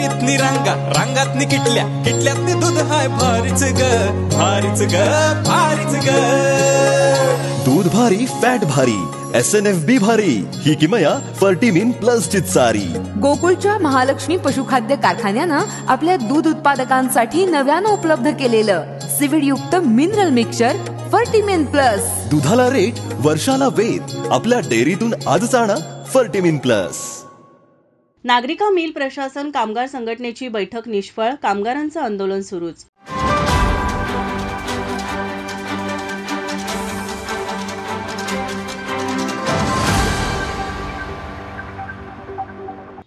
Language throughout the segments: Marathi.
डेअरीतनी रांगा, रांगातनी किटल्या, किटल्यातनी दूध हाय भारीच ग, भारीच ग, भारीच ग. दूध भारी, फॅट भारी, SNFB भारी, ही किमया फर्टिमिन प्लस ची चारी. गोकुळच्या महालक्ष्मी पशुखाद्य कारखान्यानं आपल्या दूध उत्पादकांसाठी नव्यानं उपलब्ध केलेलं सिविड युक्त मिनरल मिक्सचर फर्टिमिन प्लस. दुधाला रेट, वर्षाला वेध. आपल्या डेअरीतून आजच आणा फर्टिमिन प्लस. नागरिका मिल प्रशासन कामगार संघटनेची बैठक निष्फळ, कामगारांचं आंदोलन सुरूच.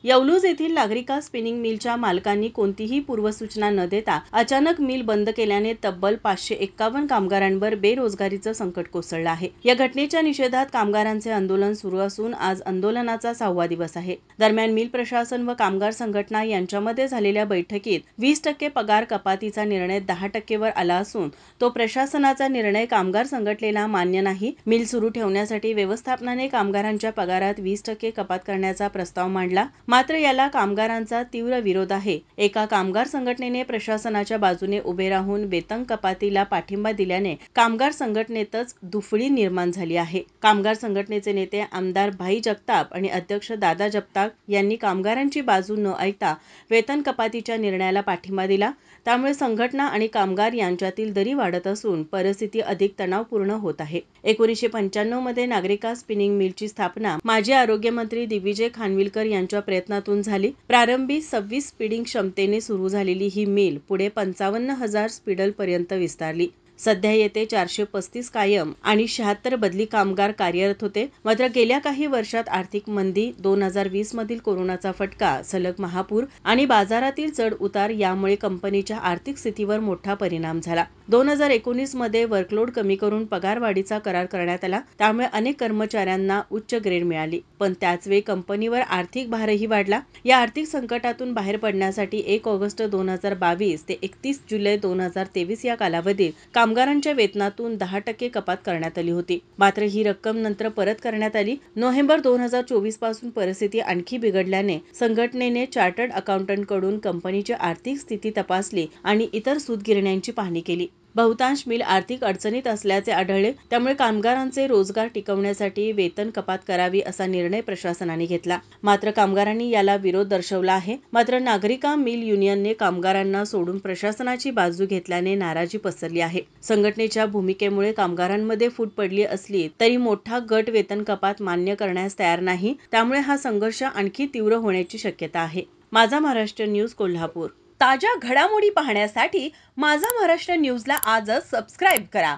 येवलूज येथील नागरिका स्पिनिंग मिलच्या मालकांनी कोणतीही पूर्वसूचना न देता अचानक मिल बंद केल्याने तब्बल 551 कामगारांवर बेरोजगारीचं संकट कोसळलं आहे. या घटनेच्या निषेधात कामगारांचे आंदोलन सुरू असून आज आंदोलनाचा 6वा दिवस आहे. दरम्यान मिल प्रशासन व कामगार संघटना यांच्यामध्ये झालेल्या बैठकीत 20% पगार कपातीचा निर्णय 10% वर आला असून तो प्रशासनाचा निर्णय कामगार संघटनेला मान्य नाही. मिल सुरू ठेवण्यासाठी व्यवस्थापनाने कामगारांच्या पगारात 20% कपात करण्याचा प्रस्ताव मांडला, मात्र याला कामगारांचा तीव्र विरोध आहे. एका कामगार संघटनेने प्रशासनाच्या बाजूने उभे राहून वेतन कपातीला पाठिंबा दिल्याने कामगार संघटनेतच दुफळी निर्माण झाली आहे. कामगार संघटनेचे नेते आमदार भाई जगताप आणि अध्यक्ष दादा जगताप यांनी कामगारांची बाजू न ऐकता वेतन कपातीच्या निर्णयाला पाठिंबा दिला. त्यामुळे संघटना आणि कामगार यांच्यातील दरी वाढत असून परिस्थिती अधिक तणावपूर्ण होत आहे. 1995 मध्ये नागरिका स्पिनिंग मिलची स्थापना माजी आरोग्यमंत्री दिग्विजय खानविलकर यांच्या प्रयत्नातून झाली. प्रारंभी 26 स्पिनिंग क्षमतेने सुरू झालेली ही मिल पुढे 55,000 स्पिडल पर्यंत विस्तारली. सध्या येथे 435 कायम आणि 76 बदली कामगार कार्यरत होते. मात्र गेल्या काही वर्षात आर्थिक मंदी, 2020 मधील कोरोनाचा फटका, सलग महापूर आणि बाजारातील चढ उतार यामुळे कंपनीच्या आर्थिक स्थितीवर मोठा परिणाम झाला. 2019 मध्ये वर्कलोड कमी करून पगारवाढीचा करार करण्यात आला. त्यामुळे अनेक कर्मचाऱ्यांना उच्च ग्रेड मिळाली, पण त्याचवेळी कंपनीवर आर्थिक भारही वाढला. या आर्थिक संकटातून बाहेर पडण्यासाठी 1 ऑगस्ट 2022 ते 31 जुलै 2023 या कालावधीत कामगारांच्या वेतनातून 10% कपात करण्यात आली होती. मात्र ही रक्कम नंतर परत करण्यात आली. नोव्हेंबर 2024 पासून परिस्थिती आणखी बिघडल्याने संघटनेने चार्टर्ड अकाउंटंटकडून कंपनीची आर्थिक स्थिती तपासली आणि इतर सूतगिरण्यांची पाहणी केली. बहुतांश मिल आर्थिक अडचणीत असल्याचे आढळले. त्यामुळे कामगारांचे रोजगार टिकवण्यासाठी वेतन कपात करावी असा निर्णय प्रशासनाने घेतला. मात्र कामगारांनी याला विरोध दर्शवला आहे. मात्र नागरिका मिल युनियनने कामगारांना सोडून प्रशासनाची बाजू घेतल्याने नाराजी पसरली आहे. संघटनेच्या भूमिकेमुळे कामगारांमध्ये फूट पडली असली तरी मोठा गट वेतन कपात मान्य करण्यास तयार नाही. त्यामुळे हा संघर्ष आणखी तीव्र होण्याची शक्यता आहे. माझा महाराष्ट्र न्यूज, कोल्हापूर. ताज्या घडामोडी पाहण्यासाठी माझा महाराष्ट्र न्यूजला आजच सबस्क्राईब करा.